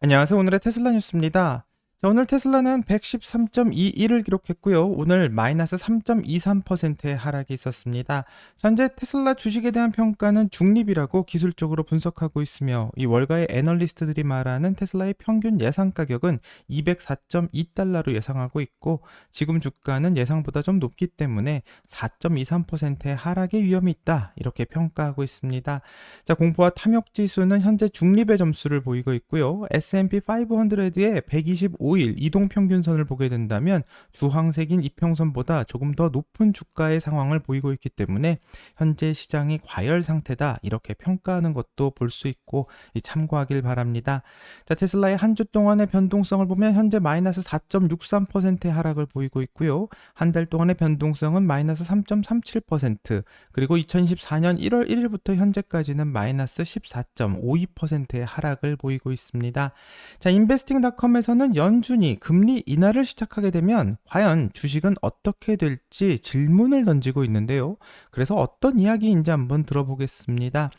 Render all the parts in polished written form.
안녕하세요. 오늘의 테슬라 뉴스입니다. 자, 오늘 테슬라는 113.21을 기록했고요. 오늘 마이너스 3.23%의 하락이 있었습니다. 현재 테슬라 주식에 대한 평가는 중립이라고 기술적으로 분석하고 있으며 이 월가의 애널리스트들이 말하는 테슬라의 평균 예상 가격은 204.2달러로 예상하고 있고 지금 주가는 예상보다 좀 높기 때문에 4.23%의 하락의 위험이 있다. 이렇게 평가하고 있습니다. 자, 공포와 탐욕 지수는 현재 중립의 점수를 보이고 있고요. S&P 500의 125일 이동 평균선을 보게 된다면 주황색인 이평선보다 조금 더 높은 주가의 상황을 보이고 있기 때문에 현재 시장이 과열 상태다 이렇게 평가하는 것도 볼 수 있고 참고하길 바랍니다. 자, 테슬라의 한 주 동안의 변동성을 보면 현재 마이너스 4.63%의 하락을 보이고 있고요. 한 달 동안의 변동성은 마이너스 3.37%, 그리고 2024년 1월 1일부터 현재까지는 마이너스 14.52%의 하락을 보이고 있습니다. 자, 인베스팅닷컴에서는 연준이 금리 인하를 시작하게 되면 과연 주식은 어떻게 될지 질문을 던지고 있는데요. 그래서 어떤 이야기인지 한번 들어보겠습니다.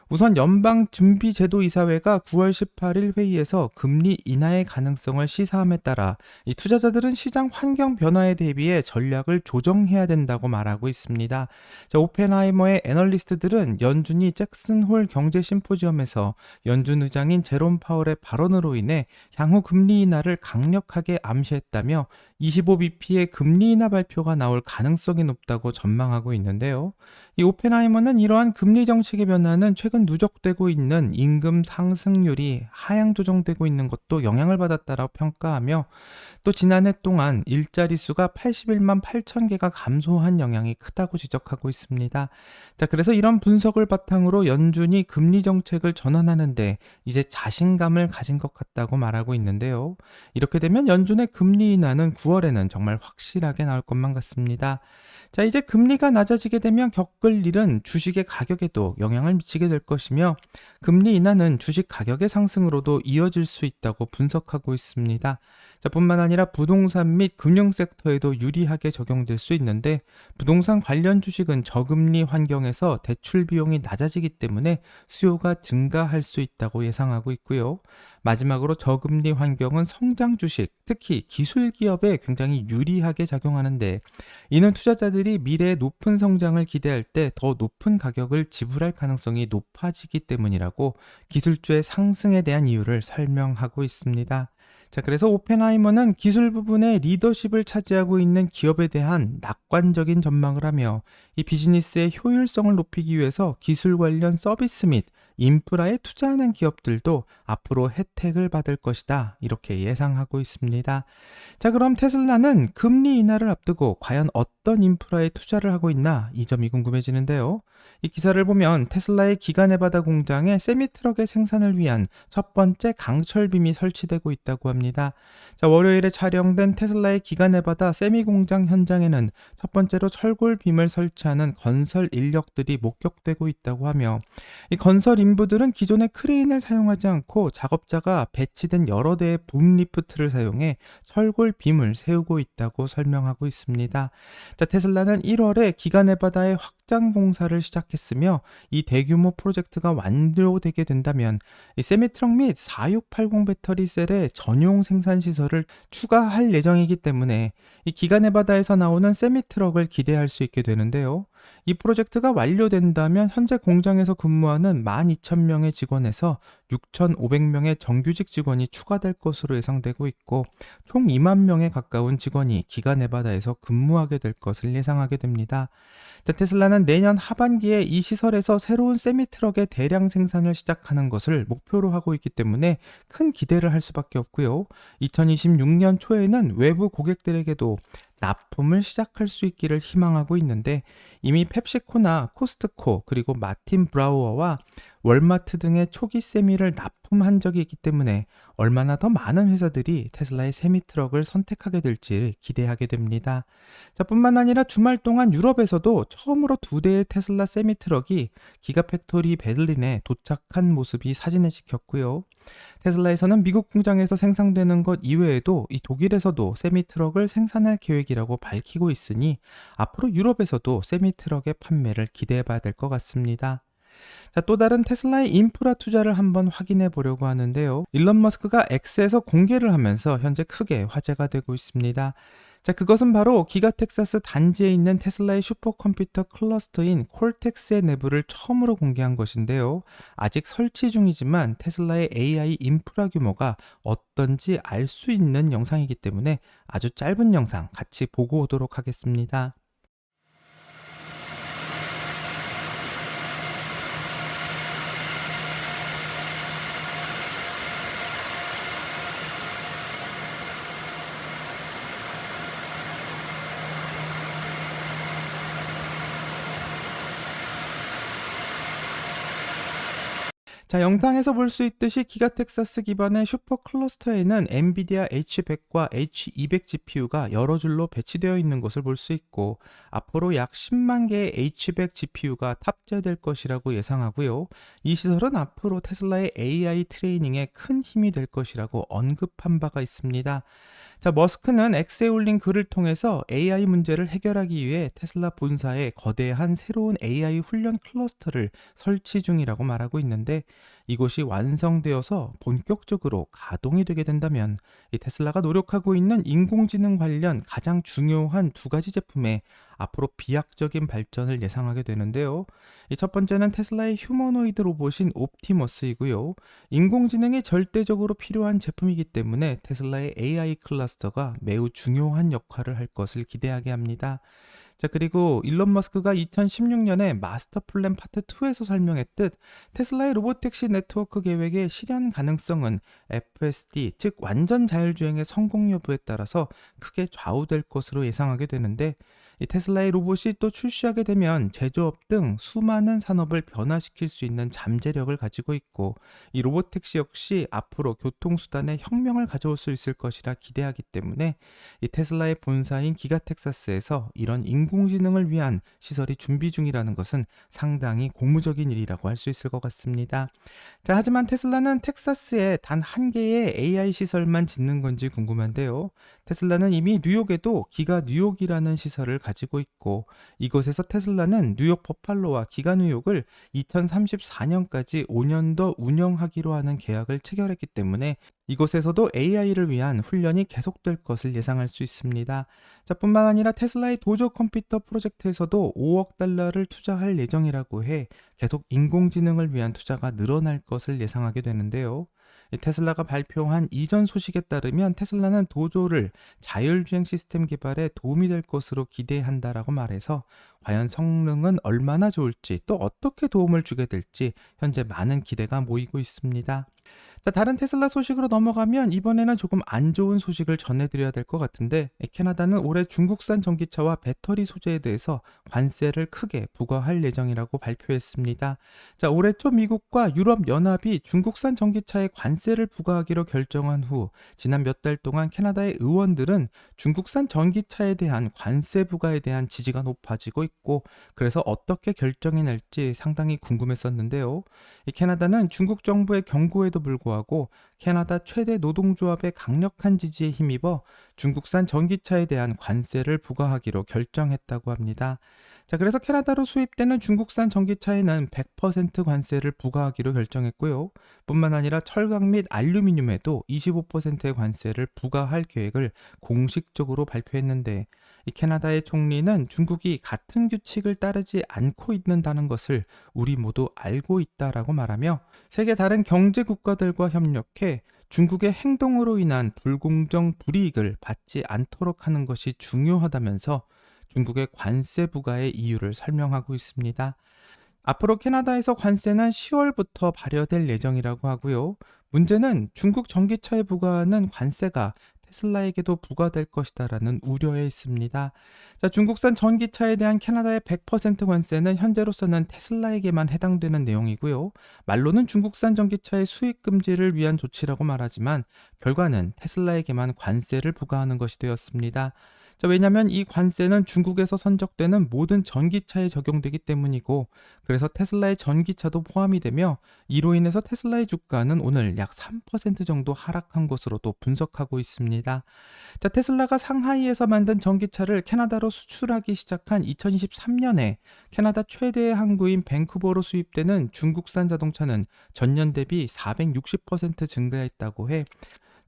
우선 연방준비제도이사회가 9월 18일 회의에서 금리 인하의 가능성을 시사함에 따라 이 투자자들은 시장 환경 변화에 대비해 전략을 조정해야 된다고 말하고 있습니다. 자, 오펜하이머의 애널리스트들은 연준이 잭슨 홀 경제 심포지엄에서 연준 의장인 제롬 파월의 발언으로 인해 향후 금리 인하를 강력하게 암시했다며 25bp의 금리 인하 발표가 나올 가능성이 높다고 전망하고 있는데요. 이 오펜하이머는 이러한 금리 정책의 변화는 최근 누적되고 있는 임금 상승률이 하향 조정되고 있는 것도 영향을 받았다라고 평가하며 또 지난해 동안 일자리 수가 81만 8천 개가 감소한 영향이 크다고 지적하고 있습니다. 자, 그래서 이런 분석을 바탕으로 연준이 금리 정책을 전환하는데 이제 자신감을 가진 것 같다고 말하고 있는데요. 이렇게 되면 연준의 금리 인하는 9월에는 정말 확실하게 나올 것만 같습니다. 자, 이제 금리가 낮아지게 되면 겪을 일은 주식의 가격에도 영향을 미치게 될 것이며 금리 인하는 주식 가격의 상승으로도 이어질 수 있다고 분석하고 있습니다. 자, 뿐만 아니라 부동산 및 금융 섹터에도 유리하게 적용될 수 있는데 부동산 관련 주식은 저금리 환경에서 대출 비용이 낮아지기 때문에 수요가 증가할 수 있다고 예상하고 있고요. 마지막으로 저금리 환경은 성장 주식, 특히 기술 기업에 굉장히 유리하게 작용하는데 이는 투자자들이 미래의 높은 성장을 기대할 때 더 높은 가격을 지불할 가능성이 높아지기 때문이라고 기술주의 상승에 대한 이유를 설명하고 있습니다. 자, 그래서 오펜하이머는 기술 부분에 리더십을 차지하고 있는 기업에 대한 낙관적인 전망을 하며 이 비즈니스의 효율성을 높이기 위해서 기술 관련 서비스 및 인프라에 투자하는 기업들도 앞으로 혜택을 받을 것이다. 이렇게 예상하고 있습니다. 자, 그럼 테슬라는 금리 인하를 앞두고 과연 어떤 인프라에 투자를 하고 있나? 이 점이 궁금해지는데요. 이 기사를 보면 테슬라의 기가네바다 공장에 세미트럭의 생산을 위한 첫 번째 강철빔이 설치되고 있다고 합니다. 자, 월요일에 촬영된 테슬라의 기가네바다 세미 공장 현장에는 첫 번째로 철골빔을 설치하는 건설 인력들이 목격되고 있다고 하며 이 건설 인부들은 기존의 크레인을 사용하지 않고 작업자가 배치된 여러 대의 붐 리프트를 사용해 철골빔을 세우고 있다고 설명하고 있습니다. 자, 테슬라는 1월에 기가네바다의 확장 공사를 시작했으며 이 대규모 프로젝트가 완료되게 된다면 이 세미트럭 및 4680 배터리 셀의 전용 생산 시설을 추가할 예정이기 때문에 이 기가네바다에서 나오는 세미트럭을 기대할 수 있게 되는데요. 이 프로젝트가 완료된다면 현재 공장에서 근무하는 12,000명의 직원에서 6,500명의 정규직 직원이 추가될 것으로 예상되고 있고 총 2만 명에 가까운 직원이 기가네바다에서 근무하게 될 것을 예상하게 됩니다. 자, 테슬라는 내년 하반기에 이 시설에서 새로운 세미트럭의 대량 생산을 시작하는 것을 목표로 하고 있기 때문에 큰 기대를 할 수밖에 없고요. 2026년 초에는 외부 고객들에게도 납품을 시작할 수 있기를 희망하고 있는데 이미 펩시코나 코스트코 그리고 마틴 브라우어와 월마트 등의 초기 세미를 납품한 적이 있기 때문에 얼마나 더 많은 회사들이 테슬라의 세미트럭을 선택하게 될지 기대하게 됩니다. 자, 뿐만 아니라 주말 동안 유럽에서도 처음으로 2대의 테슬라 세미트럭이 기가팩토리 베를린에 도착한 모습이 사진에 찍혔고요. 테슬라에서는 미국 공장에서 생산되는 것 이외에도 이 독일에서도 세미트럭을 생산할 계획이라고 밝히고 있으니 앞으로 유럽에서도 세미트럭의 판매를 기대해 봐야 될 것 같습니다. 자, 또 다른 테슬라의 인프라 투자를 한번 확인해 보려고 하는데요. 일론 머스크가 X에서 공개를 하면서 현재 크게 화제가 되고 있습니다. 자, 그것은 바로 기가 텍사스 단지에 있는 테슬라의 슈퍼컴퓨터 클러스터인 콜텍스의 내부를 처음으로 공개한 것인데요. 아직 설치 중이지만 테슬라의 AI 인프라 규모가 어떤지 알 수 있는 영상이기 때문에 아주 짧은 영상 같이 보고 오도록 하겠습니다. 자, 영상에서 볼 수 있듯이 기가 텍사스 기반의 슈퍼 클러스터에는 엔비디아 H100과 H200 GPU가 여러 줄로 배치되어 있는 것을 볼 수 있고, 앞으로 약 10만 개의 H100 GPU가 탑재될 것이라고 예상하고요. 이 시설은 앞으로 테슬라의 AI 트레이닝에 큰 힘이 될 것이라고 언급한 바가 있습니다. 자, 머스크는 X에 올린 글을 통해서 AI 문제를 해결하기 위해 테슬라 본사에 거대한 새로운 AI 훈련 클러스터를 설치 중이라고 말하고 있는데, 이곳이 완성되어서 본격적으로 가동이 되게 된다면 이 테슬라가 노력하고 있는 인공지능 관련 가장 중요한 두 가지 제품에 앞으로 비약적인 발전을 예상하게 되는데요. 이 첫 번째는 테슬라의 휴머노이드 로봇인 옵티머스이고요. 인공지능이 절대적으로 필요한 제품이기 때문에 테슬라의 AI 클러스터가 매우 중요한 역할을 할 것을 기대하게 합니다. 자, 그리고 일론 머스크가 2016년에 마스터 플랜 파트 2에서 설명했듯 테슬라의 로보택시 네트워크 계획의 실현 가능성은 FSD, 즉 완전 자율주행의 성공 여부에 따라서 크게 좌우될 것으로 예상하게 되는데, 이 테슬라의 로봇이 또 출시하게 되면 제조업 등 수많은 산업을 변화시킬 수 있는 잠재력을 가지고 있고, 이 로보택시 역시 앞으로 교통수단에 혁명을 가져올 수 있을 것이라 기대하기 때문에 이 테슬라의 본사인 기가 텍사스에서 이런 인공지능을 위한 시설이 준비 중이라는 것은 상당히 고무적인 일이라고 할 수 있을 것 같습니다. 자, 하지만 테슬라는 텍사스에 단 한 개의 AI 시설만 짓는 건지 궁금한데요. 테슬라는 이미 뉴욕에도 기가 뉴욕이라는 시설을 가지고 있고, 이곳에서 테슬라는 뉴욕 버팔로와 기가 뉴욕을 2034년까지 5년 더 운영하기로 하는 계약을 체결했기 때문에 이곳에서도 AI를 위한 훈련이 계속될 것을 예상할 수 있습니다. 자, 뿐만 아니라 테슬라의 도조 컴퓨터 프로젝트에서도 5억 달러를 투자할 예정이라고 해 계속 인공지능을 위한 투자가 늘어날 것을 예상하게 되는데요. 이 테슬라가 발표한 이전 소식에 따르면 테슬라는 도조를 자율주행 시스템 개발에 도움이 될 것으로 기대한다라고 말해서 과연 성능은 얼마나 좋을지, 또 어떻게 도움을 주게 될지 현재 많은 기대가 모이고 있습니다. 자, 다른 테슬라 소식으로 넘어가면 이번에는 조금 안 좋은 소식을 전해드려야 될 것 같은데, 캐나다는 올해 중국산 전기차와 배터리 소재에 대해서 관세를 크게 부과할 예정이라고 발표했습니다. 자, 올해 초 미국과 유럽 연합이 중국산 전기차에 관세를 부과하기로 결정한 후 지난 몇 달 동안 캐나다의 의원들은 중국산 전기차에 대한 관세 부과에 대한 지지가 높아지고 있고, 그래서 어떻게 결정이 날지 상당히 궁금했었는데요. 이 캐나다는 중국 정부의 경고에도 불구하고 캐나다 최대 노동조합의 강력한 지지에 힘입어 중국산 전기차에 대한 관세를 부과하기로 결정했다고 합니다. 자, 그래서 캐나다로 수입되는 중국산 전기차에는 100% 관세를 부과하기로 결정했고요. 뿐만 아니라 철강 및 알루미늄에도 25%의 관세를 부과할 계획을 공식적으로 발표했는데, 이 캐나다의 총리는 중국이 같은 규칙을 따르지 않고 있는다는 것을 우리 모두 알고 있다라고 말하며 세계 다른 경제 국가들과 협력해 중국의 행동으로 인한 불공정 불이익을 받지 않도록 하는 것이 중요하다면서 중국의 관세 부과의 이유를 설명하고 있습니다. 앞으로 캐나다에서 관세는 10월부터 발효될 예정이라고 하고요. 문제는 중국 전기차에 부과하는 관세가 테슬라에게도 부과될 것이다라는 우려에 있습니다. 자, 중국산 전기차에 대한 캐나다의 100% 관세는 현재로서는 테슬라에게만 해당되는 내용이고요. 말로는 중국산 전기차의 수입 금지를 위한 조치라고 말하지만 결과는 테슬라에게만 관세를 부과하는 것이 되었습니다. 자, 왜냐하면 이 관세는 중국에서 선적되는 모든 전기차에 적용되기 때문이고, 그래서 테슬라의 전기차도 포함이 되며 이로 인해서 테슬라의 주가는 오늘 약 3% 정도 하락한 것으로 또 분석하고 있습니다. 자, 테슬라가 상하이에서 만든 전기차를 캐나다로 수출하기 시작한 2023년에 캐나다 최대의 항구인 밴쿠버로 수입되는 중국산 자동차는 전년 대비 460% 증가했다고 해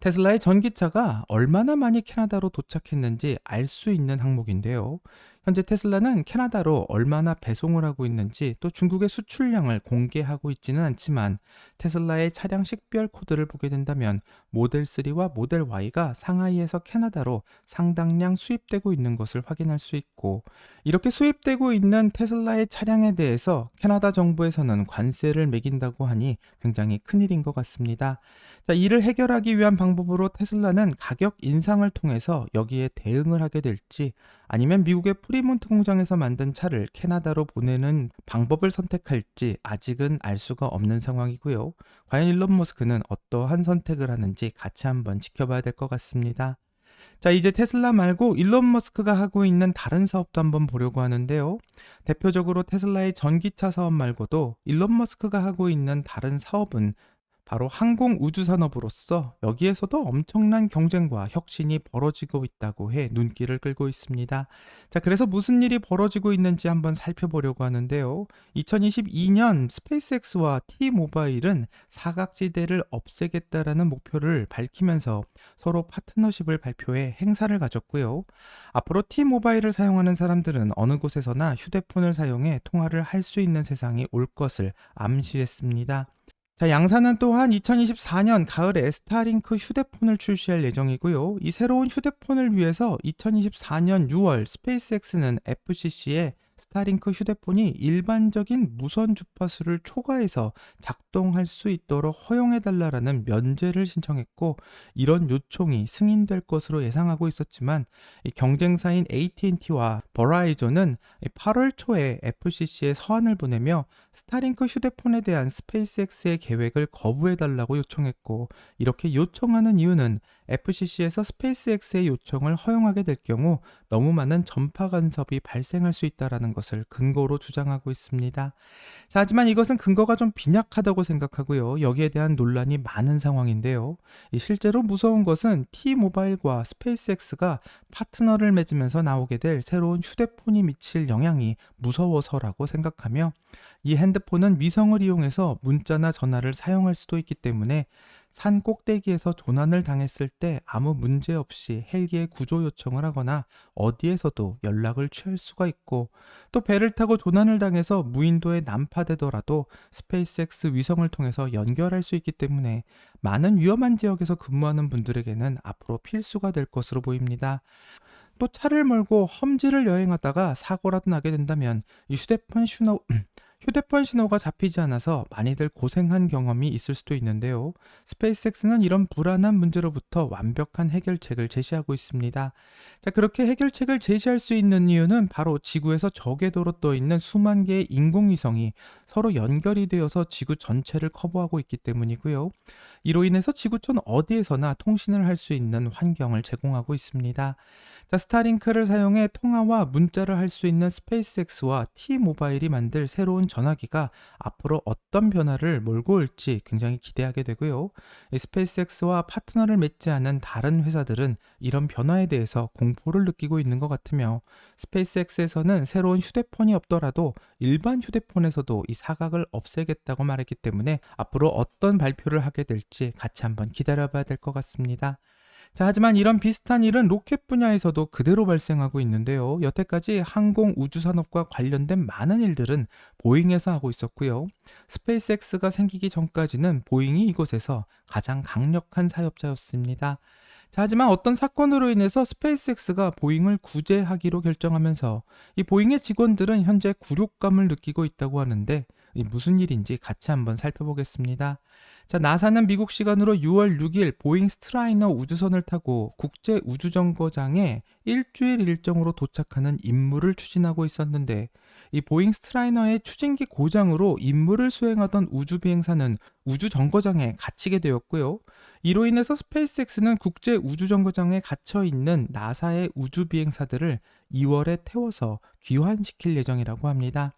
테슬라의 전기차가 얼마나 많이 캐나다로 도착했는지 알 수 있는 항목인데요. 현재 테슬라는 캐나다로 얼마나 배송을 하고 있는지 또 중국의 수출량을 공개하고 있지는 않지만 테슬라의 차량 식별 코드를 보게 된다면 모델 3와 모델 Y가 상하이에서 캐나다로 상당량 수입되고 있는 것을 확인할 수 있고, 이렇게 수입되고 있는 테슬라의 차량에 대해서 캐나다 정부에서는 관세를 매긴다고 하니 굉장히 큰일인 것 같습니다. 자, 이를 해결하기 위한 방법으로 테슬라는 가격 인상을 통해서 여기에 대응을 하게 될지, 아니면 미국의 프리몬트 공장에서 만든 차를 캐나다로 보내는 방법을 선택할지 아직은 알 수가 없는 상황이고요. 과연 일론 머스크는 어떠한 선택을 하는지 같이 한번 지켜봐야 될 것 같습니다. 자, 이제 테슬라 말고 일론 머스크가 하고 있는 다른 사업도 한번 보려고 하는데요. 대표적으로 테슬라의 전기차 사업 말고도 일론 머스크가 하고 있는 다른 사업은 바로 항공 우주 산업으로서 여기에서도 엄청난 경쟁과 혁신이 벌어지고 있다고 해 눈길을 끌고 있습니다. 자, 그래서 무슨 일이 벌어지고 있는지 한번 살펴보려고 하는데요. 2022년 스페이스X와 T-모바일은 사각지대를 없애겠다라는 목표를 밝히면서 서로 파트너십을 발표해 행사를 가졌고요. 앞으로 T-모바일을 사용하는 사람들은 어느 곳에서나 휴대폰을 사용해 통화를 할 수 있는 세상이 올 것을 암시했습니다. 자, 양사는 또한 2024년 가을에 스타링크 휴대폰을 출시할 예정이고요. 이 새로운 휴대폰을 위해서 2024년 6월 스페이스X는 FCC에 스타링크 휴대폰이 일반적인 무선 주파수를 초과해서 작동할 수 있도록 허용해달라는 면제를 신청했고, 이런 요청이 승인될 것으로 예상하고 있었지만 이 경쟁사인 AT&T와 버라이존은 8월 초에 FCC에 서한을 보내며 스타링크 휴대폰에 대한 스페이스X의 계획을 거부해달라고 요청했고, 이렇게 요청하는 이유는 FCC에서 스페이스X의 요청을 허용하게 될 경우 너무 많은 전파 간섭이 발생할 수 있다는 것을 근거로 주장하고 있습니다. 자, 하지만 이것은 근거가 좀 빈약하다고 생각하고요. 여기에 대한 논란이 많은 상황인데요. 실제로 무서운 것은 T-모바일과 스페이스X가 파트너를 맺으면서 나오게 될 새로운 휴대폰이 미칠 영향이 무서워서라고 생각하며, 이 핸드폰은 위성을 이용해서 문자나 전화를 사용할 수도 있기 때문에 산 꼭대기에서 조난을 당했을 때 아무 문제 없이 헬기에 구조 요청을 하거나 어디에서도 연락을 취할 수가 있고, 또 배를 타고 조난을 당해서 무인도에 난파되더라도 스페이스X 위성을 통해서 연결할 수 있기 때문에 많은 위험한 지역에서 근무하는 분들에게는 앞으로 필수가 될 것으로 보입니다. 또 차를 몰고 험지를 여행하다가 사고라도 나게 된다면 이 휴대폰 신호가 잡히지 않아서 많이들 고생한 경험이 있을 수도 있는데요. 스페이스X는 이런 불안한 문제로부터 완벽한 해결책을 제시하고 있습니다. 자, 그렇게 해결책을 제시할 수 있는 이유는 바로 지구에서 저궤도로 떠 있는 수만 개의 인공위성이 서로 연결이 되어서 지구 전체를 커버하고 있기 때문이고요. 이로 인해서 지구촌 어디에서나 통신을 할 수 있는 환경을 제공하고 있습니다. 자, 스타링크를 사용해 통화와 문자를 할 수 있는 스페이스X와 T-모바일이 만들 새로운 전화기가 앞으로 어떤 변화를 몰고 올지 굉장히 기대하게 되고요. 이 스페이스X와 파트너를 맺지 않은 다른 회사들은 이런 변화에 대해서 공포를 느끼고 있는 것 같으며, 스페이스X에서는 새로운 휴대폰이 없더라도 일반 휴대폰에서도 이 사각을 없애겠다고 말했기 때문에 앞으로 어떤 발표를 하게 될지 같이 한번 기다려봐야 될 것 같습니다. 자, 하지만 이런 비슷한 일은 로켓 분야에서도 그대로 발생하고 있는데요. 여태까지 항공 우주 산업과 관련된 많은 일들은 보잉에서 하고 있었고요. 스페이스X가 생기기 전까지는 보잉이 이곳에서 가장 강력한 사업자였습니다. 자, 하지만 어떤 사건으로 인해서 스페이스X가 보잉을 구제하기로 결정하면서 이 보잉의 직원들은 현재 굴욕감을 느끼고 있다고 하는데, 이 무슨 일인지 같이 한번 살펴보겠습니다. 자, 나사는 미국 시간으로 6월 6일 보잉 스트라이너 우주선을 타고 국제 우주정거장에 일주일 일정으로 도착하는 임무를 추진하고 있었는데, 이 보잉 스트라이너의 추진기 고장으로 임무를 수행하던 우주비행사는 우주정거장에 갇히게 되었고요. 이로 인해서 스페이스X는 국제 우주정거장에 갇혀 있는 나사의 우주비행사들을 2월에 태워서 귀환시킬 예정이라고 합니다.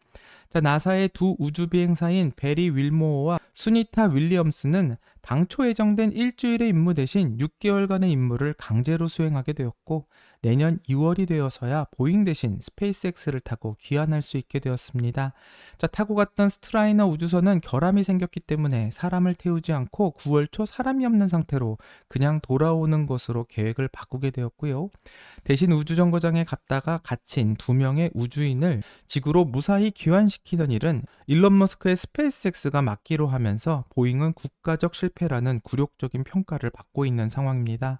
자, 나사의 두 우주비행사인 베리 윌모어와 수니타 윌리엄스는 당초 예정된 일주일의 임무 대신 6개월간의 임무를 강제로 수행하게 되었고, 내년 2월이 되어서야 보잉 대신 스페이스X를 타고 귀환할 수 있게 되었습니다. 자, 타고 갔던 스트라이너 우주선은 결함이 생겼기 때문에 사람을 태우지 않고 9월 초 사람이 없는 상태로 그냥 돌아오는 것으로 계획을 바꾸게 되었고요. 대신 우주정거장에 갔다가 갇힌 2명의 우주인을 지구로 무사히 귀환시키는 일은 일론 머스크의 스페이스X가 맡기로 하면서 보잉은 국가적 실패라는 굴욕적인 평가를 받고 있는 상황입니다.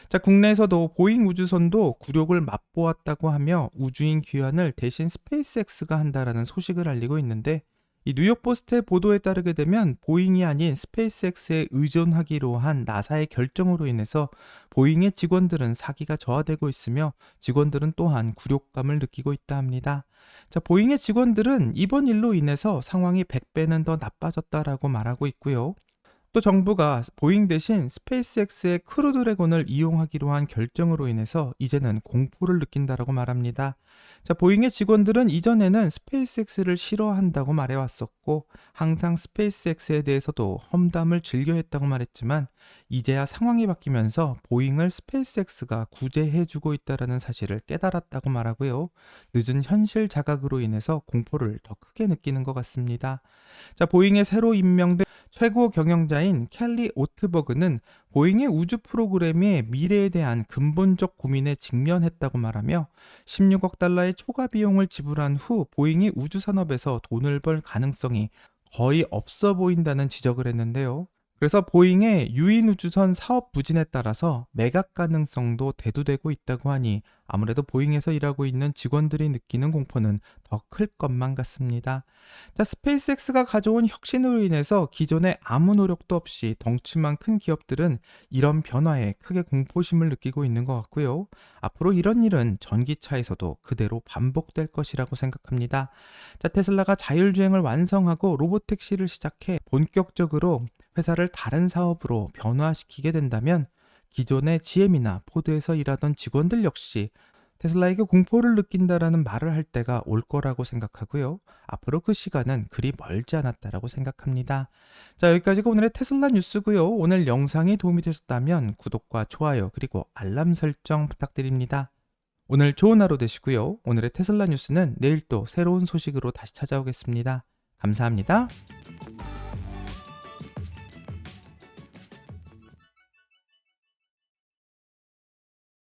자, 국내에서도 보잉 우주선도 굴욕을 맛보았다고 하며 우주인 귀환을 대신 스페이스X가 한다라는 소식을 알리고 있는데, 이 뉴욕포스트의 보도에 따르게 되면 보잉이 아닌 스페이스X에 의존하기로 한 나사의 결정으로 인해서 보잉의 직원들은 사기가 저하되고 있으며 직원들은 또한 굴욕감을 느끼고 있다 합니다. 자, 보잉의 직원들은 이번 일로 인해서 상황이 100배는 더 나빠졌다라고 말하고 있고요. 또 정부가 보잉 대신 스페이스X의 크루 드래곤을 이용하기로 한 결정으로 인해서 이제는 공포를 느낀다라고 말합니다. 자, 보잉의 직원들은 이전에는 스페이스X를 싫어한다고 말해왔었고, 항상 스페이스X에 대해서도 험담을 즐겨했다고 말했지만, 이제야 상황이 바뀌면서 보잉을 스페이스X가 구제해주고 있다는 사실을 깨달았다고 말하고요. 늦은 현실 자각으로 인해서 공포를 더 크게 느끼는 것 같습니다. 자, 보잉의 새로 임명된 최고 경영자인 켈리 오트버그는 보잉의 우주 프로그램의 미래에 대한 근본적 고민에 직면했다고 말하며 16억 달러의 초과 비용을 지불한 후 보잉이 우주 산업에서 돈을 벌 가능성이 거의 없어 보인다는 지적을 했는데요. 그래서 보잉의 유인 우주선 사업 부진에 따라서 매각 가능성도 대두되고 있다고 하니 아무래도 보잉에서 일하고 있는 직원들이 느끼는 공포는 더 클 것만 같습니다. 자, 스페이스X가 가져온 혁신으로 인해서 기존에 아무 노력도 없이 덩치만 큰 기업들은 이런 변화에 크게 공포심을 느끼고 있는 것 같고요. 앞으로 이런 일은 전기차에서도 그대로 반복될 것이라고 생각합니다. 자, 테슬라가 자율주행을 완성하고 로보택시를 시작해 본격적으로 회사를 다른 사업으로 변화시키게 된다면 기존의 GM이나 포드에서 일하던 직원들 역시 테슬라에게 공포를 느낀다라는 말을 할 때가 올 거라고 생각하고요. 앞으로 그 시간은 그리 멀지 않았다라고 생각합니다. 자, 여기까지가 오늘의 테슬라 뉴스고요. 오늘 영상이 도움이 되셨다면 구독과 좋아요 그리고 알람 설정 부탁드립니다. 오늘 좋은 하루 되시고요. 오늘의 테슬라 뉴스는 내일 또 새로운 소식으로 다시 찾아오겠습니다. 감사합니다.